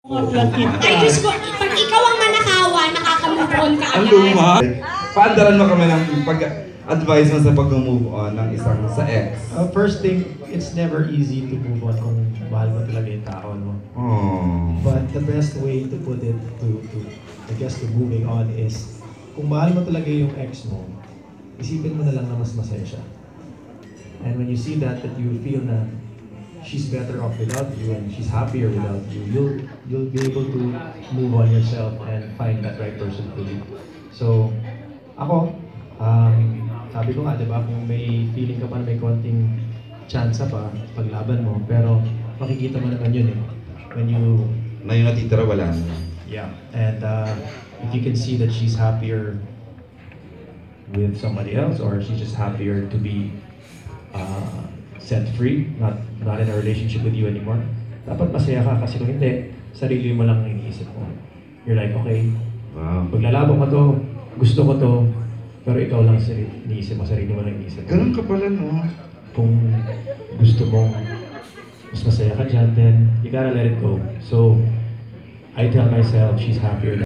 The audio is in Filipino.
Ay, Diyos ko, pag ikaw ang manakawan, nakaka-move on ka Ang agad. luma. Paandaran mo kami ng pag-advise mo sa pag-move on ng isang sa ex. First thing, it's never easy to move on kung mahal mo talaga yung tao, no? Oh. But the best way to put it, I guess, to moving on is, kung mahal mo talaga yung ex mo, isipin mo na lang na mas masaya siya. And when you see that you feel na she's better off without you and she's happier without you, you'll be able to move on yourself and find that right person for you. So, ako, sabi ko nga, di ba, kung may feeling ka pa na may konting chance pa, paglaban mo, pero makikita mo naman yun eh. When you... Na yung natitira, wala na. Yeah, and if you can see that she's happier with somebody else or she's just happier to be set free, not in a relationship with you anymore, dapat masaya ka kasi kung hindi, sarili mo lang iniisip mo. You're like, okay, paglalaban ko to, gusto ko to, pero ikaw lang iniisip mo, sarili mo lang iniisip mo. Ganun ka pala, no? Kung gusto mong mas masaya ka dyan, then you gotta let it go. So, I tell myself she's happier